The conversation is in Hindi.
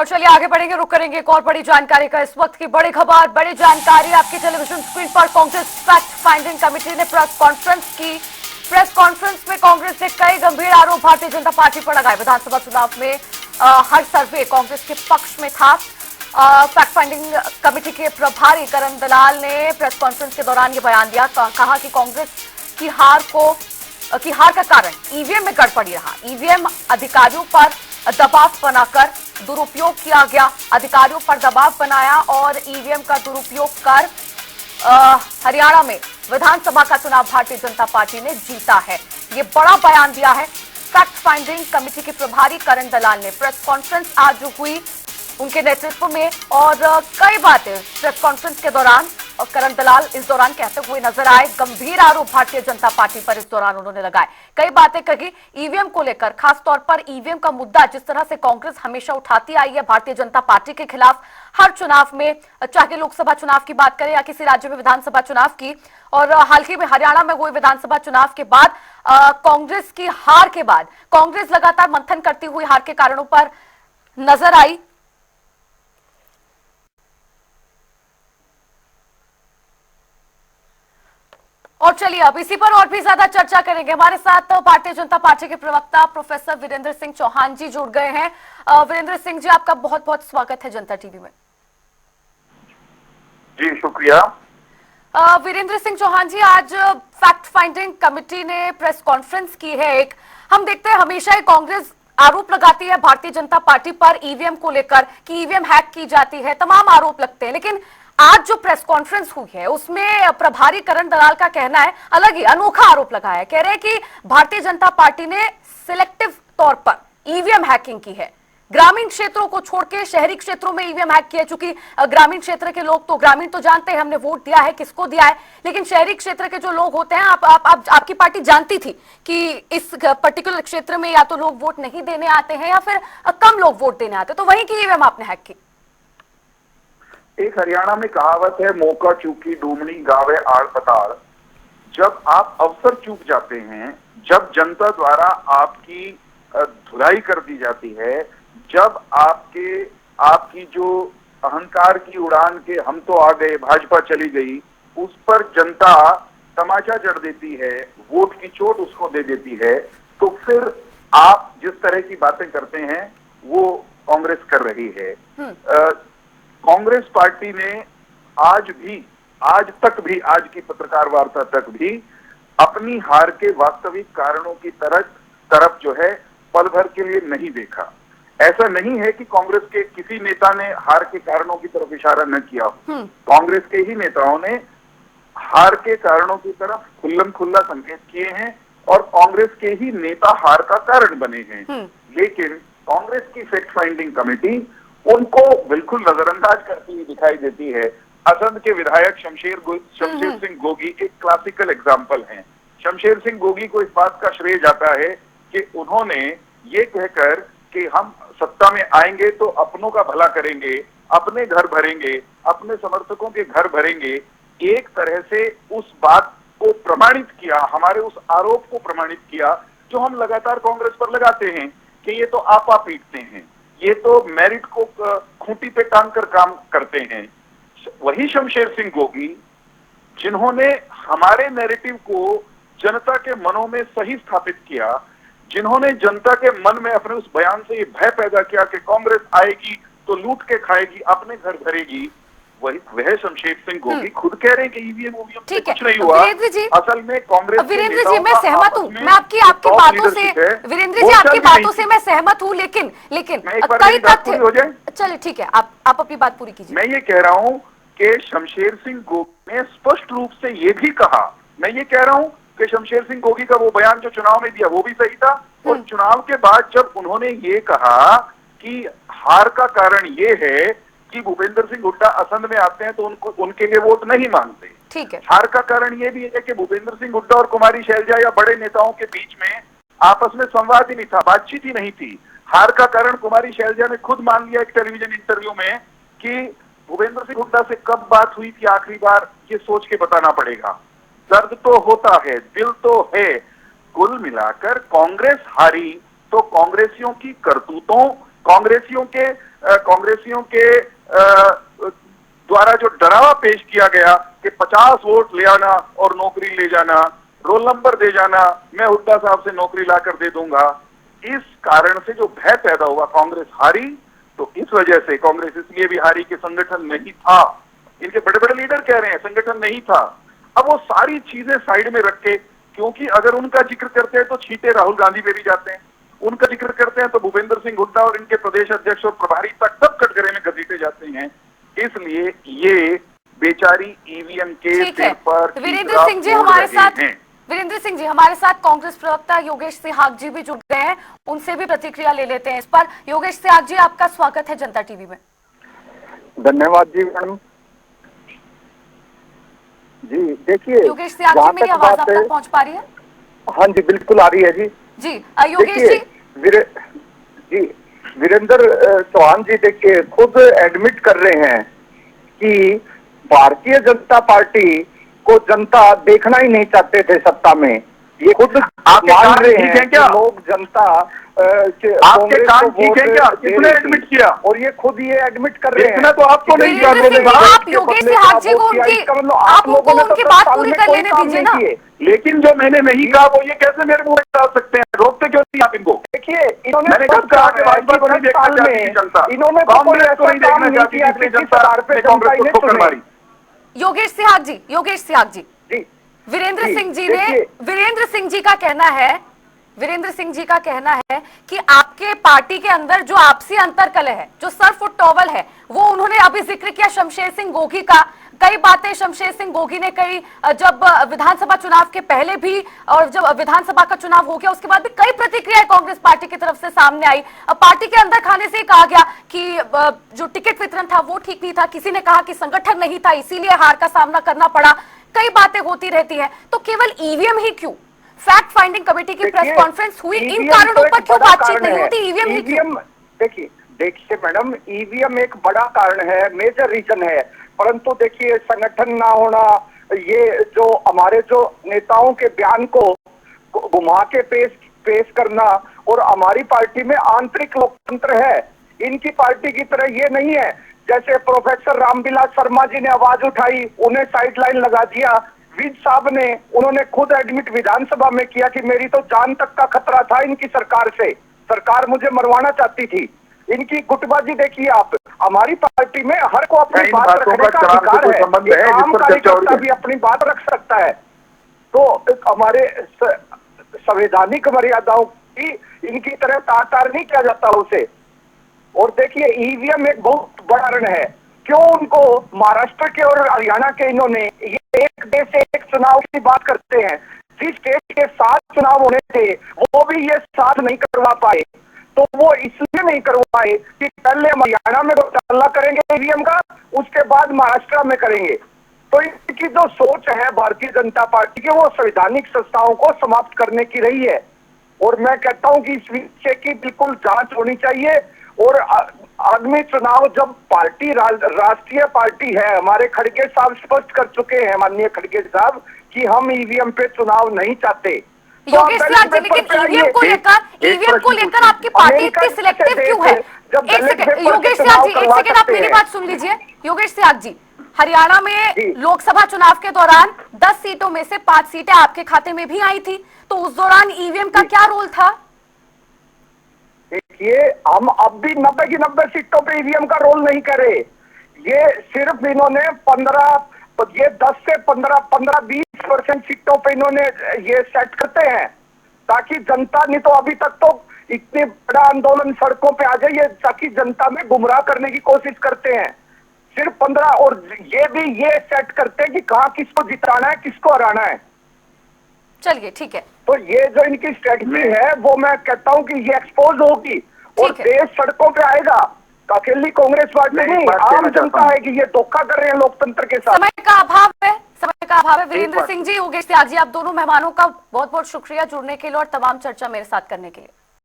और चलिए आगे बढ़ेंगे, रुक करेंगे एक और बड़ी जानकारी का। इस वक्त की बड़ी खबर, बड़ी जानकारी आपकी टेलीविजन स्क्रीन पर। कांग्रेस फैक्ट फाइंडिंग कमेटी ने प्रेस कॉन्फ्रेंस की। प्रेस कॉन्फ्रेंस में कांग्रेस ने कई गंभीर आरोप भारतीय जनता पार्टी पर लगाए। विधानसभा चुनाव में हर सर्वे कांग्रेस के पक्ष में था। फैक्ट फाइंडिंग कमेटी के प्रभारी करण दलाल ने प्रेस कॉन्फ्रेंस के दौरान ये बयान दिया। कहा कि कांग्रेस की हार का कारण ईवीएम में गड़बड़ी रहा। ईवीएम अधिकारियों पर दबाव बनाकर दुरुपयोग किया गया। अधिकारियों पर दबाव बनाया और ईवीएम का दुरुपयोग कर हरियाणा में विधानसभा का चुनाव भारतीय जनता पार्टी ने जीता है। ये बड़ा बयान दिया है फैक्ट फाइंडिंग कमेटी के प्रभारी करण दलाल ने। प्रेस कॉन्फ्रेंस आज हुई उनके नेतृत्व में और कई बातें प्रेस कॉन्फ्रेंस के दौरान और करण दलाल इस दौरान कहते हुए नजर आए। गंभीर आरोप भारतीय जनता पार्टी पर इस दौरान उन्होंने लगाए। कई बातें कही ईवीएम को लेकर, खासतौर पर ईवीएम का मुद्दा जिस तरह से कांग्रेस हमेशा उठाती आई है भारतीय जनता पार्टी के खिलाफ हर चुनाव में, चाहे लोकसभा चुनाव की बात करें या किसी राज्य में विधानसभा चुनाव की। और हाल ही में हरियाणा में हुए विधानसभा चुनाव के बाद कांग्रेस की हार के बाद कांग्रेस लगातार मंथन करती हुई हार के कारणों पर नजर आई। और चलिए अब इसी पर और भी ज्यादा चर्चा करेंगे। हमारे साथ भारतीय जनता पार्टी के प्रवक्ता प्रोफेसर वीरेंद्र सिंह चौहान जी जुड़ गए हैं। वीरेंद्र सिंह जी, आपका बहुत बहुत स्वागत है जनता टीवी में। जी शुक्रिया। वीरेंद्र सिंह चौहान जी, आज फैक्ट फाइंडिंग कमेटी ने प्रेस कॉन्फ्रेंस की है। एक हम देखते हैं हमेशा ही कांग्रेस आरोप लगाती है भारतीय जनता पार्टी पर ईवीएम को लेकर कि ईवीएम हैक की जाती है, तमाम आरोप लगते हैं। लेकिन आज जो प्रेस कॉन्फ्रेंस हुई है उसमें प्रभारी करण दलाल का कहना है अलग ही अनोखा आरोप लगाया है। कह रहे हैं कि भारतीय जनता पार्टी ने सिलेक्टिव तौर पर ईवीएम हैकिंग की है। ग्रामीण क्षेत्रों को छोड़ के शहरी क्षेत्रों में ईवीएम हैक किया। चूंकि ग्रामीण क्षेत्र के लोग तो ग्रामीण तो जानते हैं हमने वोट दिया है किसको दिया है, लेकिन शहरी क्षेत्र के जो लोग होते हैं आपकी पार्टी जानती थी कि इस पर्टिकुलर क्षेत्र में या तो लोग वोट नहीं देने आते हैं या फिर कम लोग वोट देने आते हैं, तो वहीं की ईवीएम आपने हैक की। एक हरियाणा में कहावत है, मौका चूकी डूमनी गावे आड़ पताड़। जब आप अवसर चूक जाते हैं, जब जनता द्वारा आपकी धुलाई कर दी जाती है, जब आपकी जो अहंकार की उड़ान के हम तो आ गए भाजपा चली गई, उस पर जनता तमाचा जड़ देती है, वोट की चोट उसको दे देती है, तो फिर आप जिस तरह की बातें करते हैं वो कांग्रेस कर रही है। कांग्रेस पार्टी ने आज तक भी आज की पत्रकार वार्ता तक भी अपनी हार के वास्तविक कारणों की तरफ जो है पल भर के लिए नहीं देखा। ऐसा नहीं है कि कांग्रेस के किसी नेता ने हार के कारणों की तरफ इशारा न किया हो। कांग्रेस के ही नेताओं ने हार के कारणों की तरफ खुल्लम खुल्ला संकेत किए हैं और कांग्रेस के ही नेता हार का कारण बने हैं। लेकिन कांग्रेस की फैक्ट फाइंडिंग कमेटी उनको बिल्कुल नजरअंदाज करती हुई दिखाई देती है। असंध के विधायक शमशेर सिंह गोगी एक क्लासिकल एग्जाम्पल हैं। शमशेर सिंह गोगी को इस बात का श्रेय जाता है कि उन्होंने ये कहकर कि हम सत्ता में आएंगे तो अपनों का भला करेंगे, अपने घर भरेंगे, अपने समर्थकों के घर भरेंगे, एक तरह से उस बात को प्रमाणित किया, हमारे उस आरोप को प्रमाणित किया जो हम लगातार कांग्रेस पर लगाते हैं कि ये तो आपा पीटते हैं, ये तो मेरिट को खूंटी पे टांग कर काम करते हैं। वही शमशेर सिंह गोगी जिन्होंने हमारे नैरेटिव को जनता के मनों में सही स्थापित किया, जिन्होंने जनता के मन में अपने उस बयान से ये भय पैदा किया कि कांग्रेस आएगी तो लूट के खाएगी, अपने घर भरेगी, वह शमशेर सिंह गोगी खुद कह रहे हैं कि ईवीएम कुछ नहीं हुआ। असल में कांग्रेस वीरेंद्र जी मैं सहमत हूँ, मैं आपकी बातों से वीरेंद्र जी आपकी बातों से मैं सहमत हूँ, लेकिन कई तथ्य हो जाए। चलिए ठीक है, आप अपनी बात पूरी कीजिए। मैं ये कह रहा हूँ कि शमशेर सिंह गोगी ने स्पष्ट रूप से ये भी कहा, मैं ये कह रहा हूँ कि शमशेर सिंह गोगी का वो बयान जो चुनाव में दिया वो भी सही था, और चुनाव के बाद जब उन्होंने ये कहा कि हार का कारण ये है कि भूपेंद्र सिंह हुड्डा असंध में आते हैं तो उनके लिए वोट नहीं मांगते। ठीक है। हार का कारण ये भी है कि भूपेंद्र सिंह हुड्डा और कुमारी शैलजा या बड़े नेताओं के बीच में आपस में संवाद ही नहीं था, बातचीत ही नहीं थी। हार का कारण कुमारी शैलजा ने खुद मान लिया एक टेलीविजन इंटरव्यू में कि भूपेंद्र सिंह हुड्डा से कब बात हुई थी आखिरी बार, ये सोच के बताना पड़ेगा। दर्द तो होता है, दिल तो है। कुल मिलाकर कांग्रेस हारी तो कांग्रेसियों की करतूतों, कांग्रेसियों के कांग्रेसियों के द्वारा जो डरावा पेश किया गया कि 50 वोट ले आना और नौकरी ले जाना, रोल नंबर दे जाना, मैं हुड्डा साहब से नौकरी लाकर दे दूंगा, इस कारण से जो भय पैदा हुआ, कांग्रेस हारी। तो इस वजह से कांग्रेस इसलिए भी हारी कि संगठन नहीं था। इनके बड़े बड़े लीडर कह रहे हैं संगठन नहीं था। अब वो सारी चीजें साइड में रख के, क्योंकि अगर उनका जिक्र करते हैं तो छींटे राहुल गांधी पे भी जाते हैं, उनका जिक्र करते हैं तो भूपेंद्र सिंह हुड्डा और इनके प्रदेश अध्यक्ष और प्रभारी तक सब कटघरे में घसीटे जाते हैं। इसलिए ये बेचारी ईवीएम के ठीक सिर है। पर वीरेंद्र सिंह जी हमारे साथ, वीरेंद्र सिंह जी हमारे साथ कांग्रेस प्रवक्ता योगेश सिहाग जी भी जुड़ गए हैं, उनसे भी प्रतिक्रिया ले लेते हैं इस पर। योगेश सिहाग जी, आपका स्वागत है जनता टीवी में। धन्यवाद जी मैडम जी। देखिए, योगेश सिहाग जी, मेरी आवाज आप तक पहुंच पा रही है? हाँ जी, बिल्कुल आ रही है जी। जी योगेश जी। वीरेंद्र चौहान जी देखिए खुद एडमिट कर रहे हैं कि भारतीय जनता पार्टी को जनता देखना ही नहीं चाहते थे सत्ता में। ये खुद मान रहे हैं क्या? लोग जनता आपके कान ठीक है क्या? किसने एडमिट किया? और ये खुद ये एडमिट कर रहे हैं। तो आपको नहीं किया। आप योगेश सिहाग जी को आप उनको उनकी बात पूरी कर लेने दीजिए ना। लेकिन जो मैंने नहीं कहा वो ये कैसे मेरे मुंह में डाल सकते हैं? रोकते क्यों नहीं आप इनको? देखिए, मैंने कब कहा कि भाजपा को नहीं देखना चाहती जनता, इन्होंने कांग्रेस को नहीं देखना चाहती, इसलिए जनता ने कांग्रेस को ठोकर मारी। योगेश सिहाग जी, योगेश सिहाग जी, वीरेंद्र सिंह जी ने, वीरेंद्र सिंह जी का कहना है, वीरेंद्र सिंह जी का कहना है कि आपके पार्टी के अंदर जो आपसी अंतरकलह है, जो सर फुट टॉवल है, वो उन्होंने अभी जिक्र किया शमशेर सिंह गोगी का। कई बातें शमशेर सिंह गोगी ने कही जब विधानसभा चुनाव के पहले भी, और जब विधानसभा का चुनाव हो गया उसके बाद भी कई प्रतिक्रियाएं कांग्रेस पार्टी की तरफ से सामने आई। पार्टी के अंदर खाने से कहा गया कि जो टिकट वितरण था वो ठीक नहीं था, किसी ने कहा कि संगठन नहीं था इसीलिए हार का सामना करना पड़ा। कई बातें होती रहती है, तो केवल ईवीएम ही क्यों? फैक्ट फाइंडिंग कमेटी की प्रेस कॉन्फ्रेंस हुई, इन कारणों पर क्यों बातचीत नहीं होती? ईवीएम ही क्यों? देखिए मैडम, ईवीएम एक बड़ा कारण है, मेजर रीजन है, परंतु देखिए संगठन ना होना, ये जो हमारे जो नेताओं के बयान को घुमा के पेश करना, और हमारी पार्टी में आंतरिक लोकतंत्र है, इनकी पार्टी की तरह ये नहीं है। जैसे प्रोफेसर रामविलास शर्मा जी ने आवाज उठाई, उन्हें साइडलाइन लगा दिया। विज साहब ने, उन्होंने खुद एडमिट विधानसभा में किया कि मेरी तो जान तक का खतरा था इनकी सरकार से, सरकार मुझे मरवाना चाहती थी। इनकी गुटबाजी देखिए आप। हमारी पार्टी में हर को अपनी बात रखने का अधिकार है, आम कार्यकर्ता भी अपनी बात रख सकता है। तो हमारे संवैधानिक मर्यादाओं की इनकी तरह तार नहीं किया जाता उसे। और देखिए, ईवीएम एक बहुत बड़ा कारण है। क्यों उनको महाराष्ट्र के और हरियाणा के इन्होंने ये एक देश एक चुनाव की बात करते हैं, जिस केस के 7 चुनाव होने थे वो भी ये 7 नहीं करवा पाए। तो वो इसलिए नहीं करवाए कि पहले हम हरियाणा में घोटाला करेंगे ईवीएम का, उसके बाद महाराष्ट्र में करेंगे। तो इनकी जो सोच है भारतीय जनता पार्टी की, वो संवैधानिक संस्थाओं को समाप्त करने की रही है। और मैं कहता हूं कि इस विषय की बिल्कुल जांच होनी चाहिए। और आगामी चुनाव, जब पार्टी राष्ट्रीय पार्टी है, हमारे खड़गे साहब स्पष्ट कर चुके हैं, माननीय खड़गे साहब, कि हम ईवीएम पे चुनाव नहीं चाहते। योगेश सिहाग जी, लेकिन ईवीएम को लेकर आपकी पार्टी इतनी सिलेक्टिव क्यों है? योगेश सिहाग जी, एक सेकंड आप मेरी बात सुन लीजिए। योगेश सिहाग जी, हरियाणा में लोकसभा चुनाव के दौरान 10 सीटों में से 5 सीटें आपके खाते में भी आई थी, तो उस दौरान ईवीएम का क्या रोल था? देखिए, हम अब भी 90 की 90 सीटों पे ईवीएम का रोल नहीं करे। ये सिर्फ इन्होंने 10 से 15-20% सीटों पे इन्होंने ये सेट करते हैं, ताकि जनता, नहीं तो अभी तक तो इतने बड़ा आंदोलन सड़कों पे आ जाए, ताकि जनता में गुमराह करने की कोशिश करते हैं। सिर्फ 15, और ये भी ये सेट करते हैं कि कहाँ किसको जिताना है, किसको हराना है। चलिए ठीक है। तो ये जो इनकी स्ट्रेटजी है, वो मैं कहता हूं कि ये एक्सपोज होगी और देश सड़कों पे आएगा। अकेली कांग्रेस पार्टी नहीं, आम जनता है कि ये धोखा कर रहे हैं लोकतंत्र के साथ। समय का अभाव है, समय का अभाव है। वीरेंद्र सिंह जी, योगेश सिहाग जी, आप दोनों मेहमानों का बहुत बहुत शुक्रिया जुड़ने के लिए और तमाम चर्चा मेरे साथ करने के लिए।